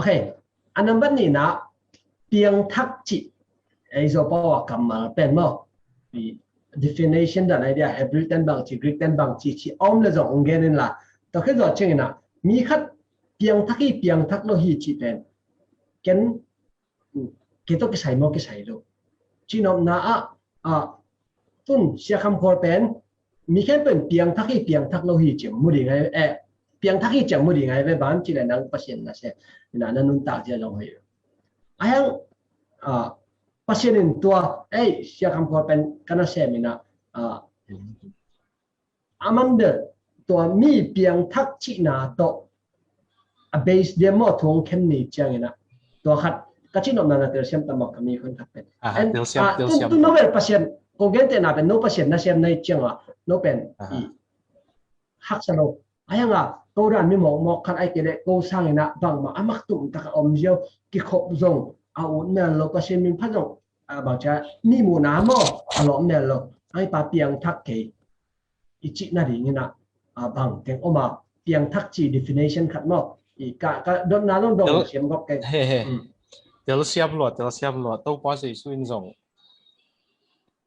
เคอันนั้นบัดนี้นะเปียงทักจิไอ้โซปอกำมาเป็นมั้ง definition 的那点 Hebrew 等帮起 Greek 等帮起起 om 那种 ongen 啦，都开始讲呢，มีคัดเปียงทักที่เปียงทักโลหิตจิเป็นกันกิโตกิใส่โมกิใส่โลจีนอมนาตุนเสียคำโคเป็นมีแค่เป็นเปียงทักที่เปียงทักโลหิตจิมุดีไงเปียงทักที่จิมุดีไงไปบ้านจีเลยนังเปอร์เซ็นต์นะเสียนั่นนุ่นตาจะลงให้ไอ้ยังpasien tua sia kam ko pen kana semina amanda tua mi piang thak chi na to a base demo thong khem ni changena to khat ka chi no na ter sem tamak mi khon thak pen tu no ver pasien ko gente na pen no pasien na sem nai changa no pen hak salo ayanga to ran mi mo khat ai ke le ko sangena bang ma amak tum tak om jeo ki khop zong au na lo pasien min phajong bảo cha ni mù ná mò lỏm nè lo ai bà piang thắc cái ý chị na đi như nào bằng tiếng ôm mà piang thắc chỉ definition khát mò ý cả đốt ná lông đồng xiêm góc cái tel siap lo tàu pa sei suin zong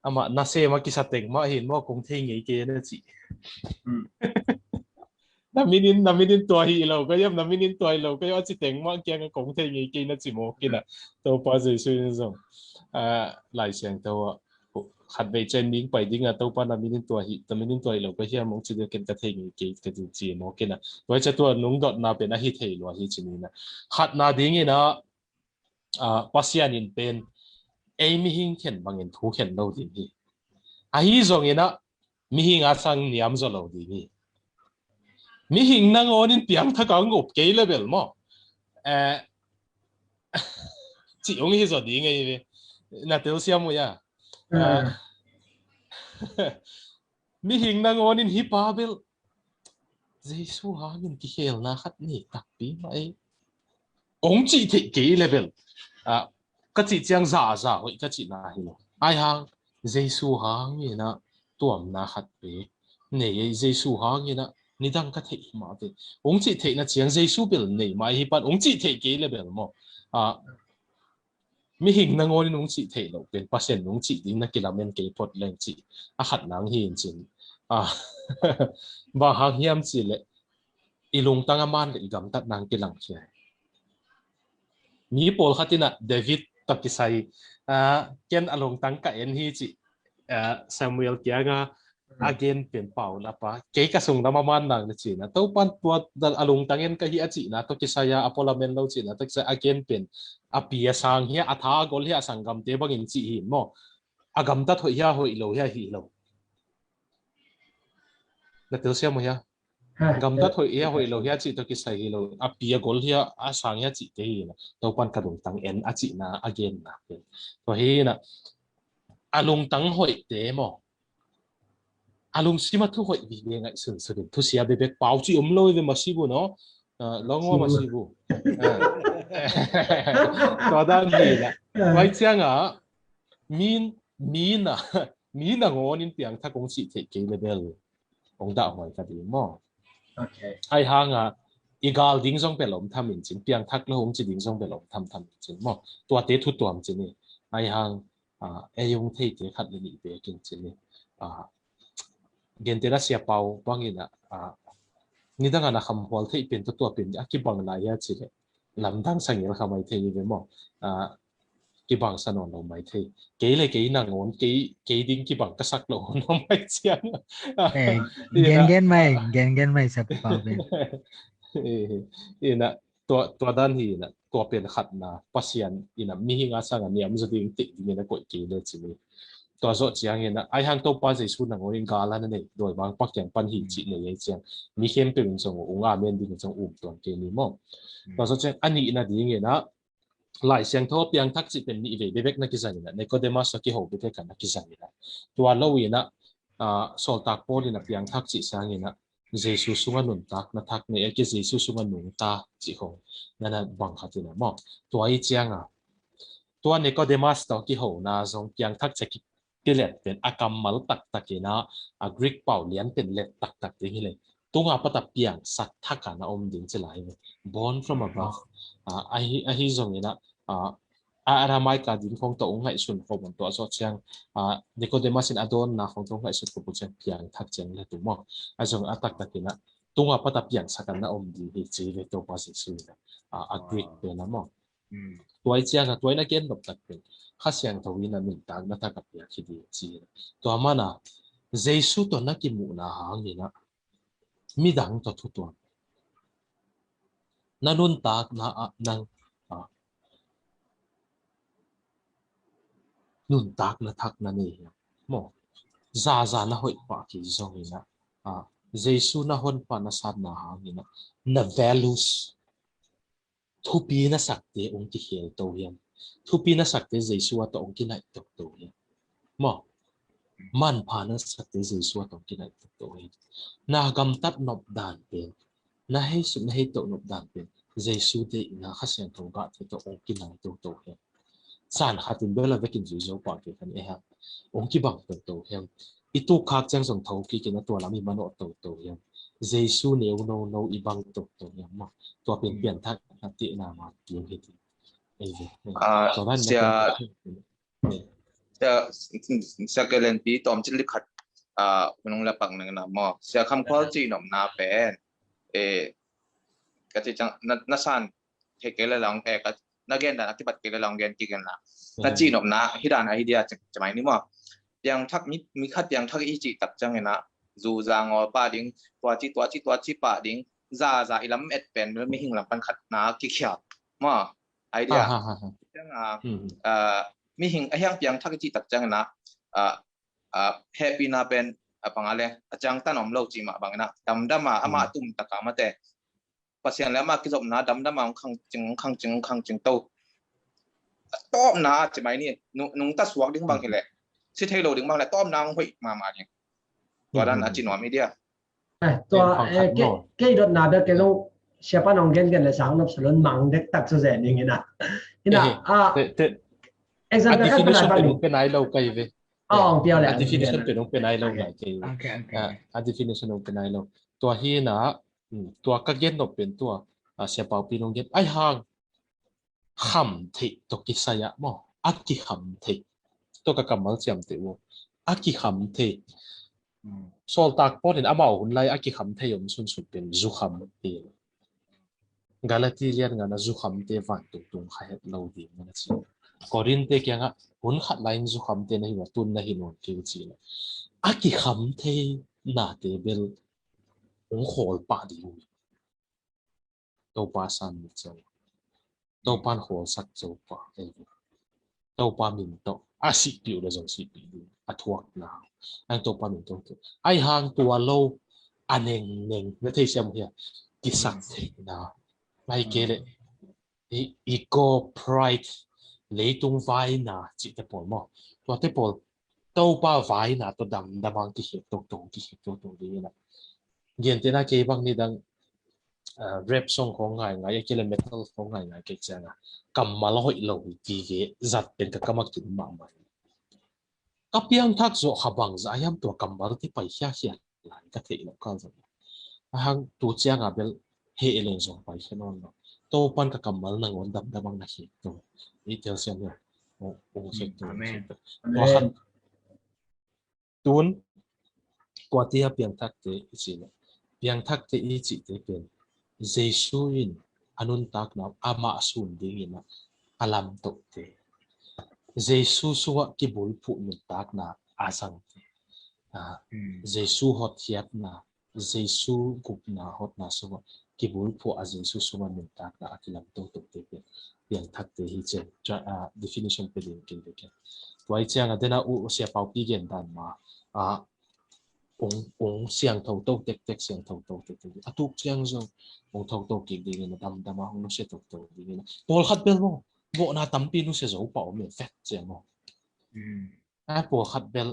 ama na se ma kisat teng ma hin mo kong thei ngai ke na chi naminin tua hi lo ka yam naminin tua lo ka yo chi teng ma kyang kong thei ngai ke na chi mo kina tàu pa sei suin zong lại sang tàu hạt về trên miếng bảy đi ngà tàu pan là miếng tuổi lâu cái gì mong chỉ được cái thể nghiệm cái gì mà cái nào với cho tôi nung đọt nào bên hít thầy lo hít chỉ nè hạt nào đi nghe nó pasian in pen mi hình khen bằng in thu khen lâu đi đi hi rồi nghe nó mi hình sang niam rồi lâu đi đi mi hình năng ôn in tiếng thắc ang ngộp cái level mà chỉ ông hi rồi đi nghe na tel siam mo ya mi hing nang onin hi pa bel jesu ha min ki hel na khat ni tak pi mai ong chi the ke level ka chi chang za hoi ka chi na hi lo ai hang jesu ha ngi na tuam na khat pe nei jesu ha ngi na ni dang ka the ma be ong chi the na chiang jesu bel nei mai hi pan ong chi the ke level mo mi hình năng ngôn nung chỉ thể lộเป็นpercent nung chỉ đi na kilamen ke pot leng chỉ khát nang hin chin ba hang hiam chỉ le ilung tangaman le gam tat nang kilang che mi pol khatina David takisai ken along tang ka en hi chi Samuel kianga again pen pau na pa ke ka sung na maman nang na chi na to pan tuat dal alung tangen ka hi a chi na to kisaya apolamen lo chi na to sa again pen apia sang hi atha gol hi sangam te bangin chi hi mo agam ta thoi ya hoi lo ya hi lo na tel sia mo ya gam ta thoi ya hoi lo ya chi to kisai hi lo apia gol hi asang ya chi te hi na to pan ka dong tang en a chi na again na to hi na alung tang hoi te mo alung sima thu hoi vi ve ngai sun sun thu sia be bek pau chi loi ve masibu no longo masibu to dan hi la wai chiang min na ngon in piang tha kong chi the ke level ong da hoi ka di mo okay ai hang igal ding song pe lom tham in chin piang thak lo hong chi ding song pe lom tham chin mo to te thu tuam chin ni ai hang yong thei te khat ni be kin chin ni gente na sia pau bangina ni danga na kham hol thei pen to pen ki bang la ya chi le lam dang sangel khamai thei ve mo ki bang sanon lo mai thei ke le ke na ngon ke ding ki bang ka sak lo no mai chiang gen mai sa pau be ina to dan hi na to pen khat na pasian ina mi hinga sanga niam zo ding ti ni na ko ke le chi niตัวโซเชียงเห็นนะไอ้ฮังตัวป้าจะสู้หนังโอริงกาลนั่นเองโดยบางปักอย่างปันหินจีเนี่ยยังเชียงมีเข้มเป็นจงองค์อาเมนดิ้งจงอุ้มตัวเกนี้มั่งตัวโซเชียงอันนี้นะดีเงี้ยนะหลายเสียงทบยังทักษิเป็นนี่เวเบกนักกิจการเนี่ยในก็เดมาสกี้โฮเบกกันนักกิจการเนี่ยตัวเราเห็นนะโซลตักโพลินะยังทักษิสังเงี้ยนะเจสุสุงานุนตักนักทักเนี่ยก็เจสุสุงานุนตาจีโฮนั่นนะบางขัดเนี่ยมั่งตัวไอ้เจียงตัวในก็เดมาสตอกี้โฮนะจงยังทักษิกิเลสเป็นอากรรมมัลตักตะกินะกรีกเป่าเลี้ยนเป็นเล็ดตักอย่างนี้เลย tung apa tapi yang sat thaka na ding celai born from above ahi zong ina aramai ka din khong to ngai sun ko bon to so chang Nicodemus in adon na khong to ngai sun ko bu chang piang thak chang le tu mo azong atak takina tung apa tapi yang sakan na di hi chi le to pa si su agri pe na mo tuai chang tuai na ken dop tak pe khasyang to wina min tag na thak pia khi di chi to mana Jesu to na ki mu na hangina mi dang to thu to nanun tak na nang nun tak na thak na ni mo za na hoi pa ki zong ina Jesu na hon pa na sad na hangina na values thu pi na sakte ong ki hel to hiam thu pi na sakte Jesu to ong ki nai to hiam mo man pa na sakte Jesu to ong ki nai to hiam na gam tat nop dan pen na hei su na hei to nop dan pen Jesu de na khasen to ga to ong ki nai to hiam san hatin bela vekin zu zo pa ke kan e ha ong ki bang to hiam itu khak chang song thau ki kina to lami mano to hiam Jesu ne no ibang to hiam ma to pen pian thak ti na ma ti he ti e ve so dan sia kelen pi tom chil khat nong la pang na mo sia kham khol chi nom na pen e ka chi chang na san he ke la long e ka na gen da ki bat ke la long gen ki gen la na chi nom na hi dan hi dia chmai ni mo yang thak mi khat yang thak i chi tak chang na zu za ngo pa ding tua chi pa ding za ilam et pen mi hing lam pan khat na ki khya mo idea chang mi hing ahyang piang thak chi tak chang na happy na pen pangale achang tanom lo chi ma bang na dam ama tum taka ma te pasien la ma ki zom na dam ma khang ching to tom na chmai ni nung ta suak ding bang hele si thei lo ding bang la tom na hoi ma ni to dan a chi no media to cái đợt nào đó cái lúc sẽ bắt đầu gen là sáng lập sớm mang được tắc số rẻ như na example kan definition pernah penung penai lo kai ve piao le definition penung penai lo ngai kai definition penung penai lo to hi na to ka gen no pen to se pau pinong gen ai hang kham thi to ki saya mo aki kham thi to ka kamal cham te wo aki kham thi sol tak po den amao hun lai aki kham the yom sun sun pen zu kham te galati lian ngana zu kham te van tung kha het lo di na chi korin te kya nga hun khat lain zu kham te na hi wa tun na hi non ki chi la aki kham the na te bel ong khol pa di to pa san ni chang to pan khol sak cho pa to pa min to asi piu la jong si pi athuak na ang to pa min to ai hang tua lo aneng na thei siam hia ki sak the na mai ke le ego pride leitung vai na chi te pol mo to te pol to pa vai na to damang ki he to di na gen te na ke bang ni dang rap song ko ngai ke le metal ko ngai ke changa kamal hoi lo ti ge zat pen ka kamak tu ma ma kapiang thak zo habang za yam to kamal ti pai hia lan ka the lo ka zo hang tu chiang a bel he elen zo pai henon no to pan ka kamal na ngon damang na hi to i tel siam ya o se to wa khat tun kwa ti piang thak te chi na piang thak te i chi te pen Jesu in anun tak na ama sun ding ina alam to te Jesu suwa ki bul pu nun tak na asang te Jesu hot hiat na Jesu gup na hot na suwa ki bul pu a Jesu suwa nun tak na akilam to te piang thak te hi chen definition pe din kin ke wai chang adena u sia pau pi gen dan ma ong siang thâu tô tek siang thâu tô tek atuk chiang zo ong thâu tô ki ding na dam ong se thâu tô ding na pol khat bel mo bo na tampi nu se zo pa o me fat chiang mo pol khat bel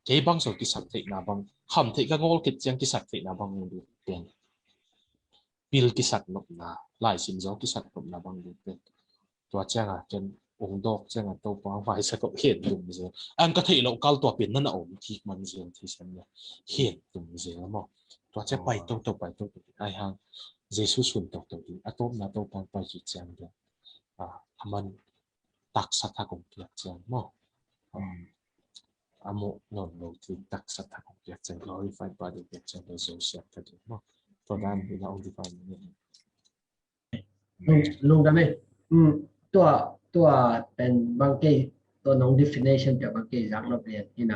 ke bang so ki sak thei na bang kham thei ka ngol ki chiang ki sak thei na bang du pen pil ki sak nok na lai sim zo ki sak nok na bang du pen to chiang a chen ong dok chang to pa vai sa ko het dum je an ka thei lo kal to pin na om thi man je thi san ya het dum je mo ตัวจะไปตัวไอ้หางเยซูสุนตัวดีอะตัวนาตัวปันไปจีเจียงเดียทำมันตักสัตว์ของเกียรติเจียงมั้งอะโมนนโลที่ตักสัตว์ของเกียรติเจียง glorified body เกียรติเจียงโดยโซเชียลกันดีมั้งตัวด้านที่เราองค์ที่ฟังนี่ ลุงได้ไหมตัวเป็นบางเกตัวน้อง definition จากบางเกจากนักเรียนนี่นะ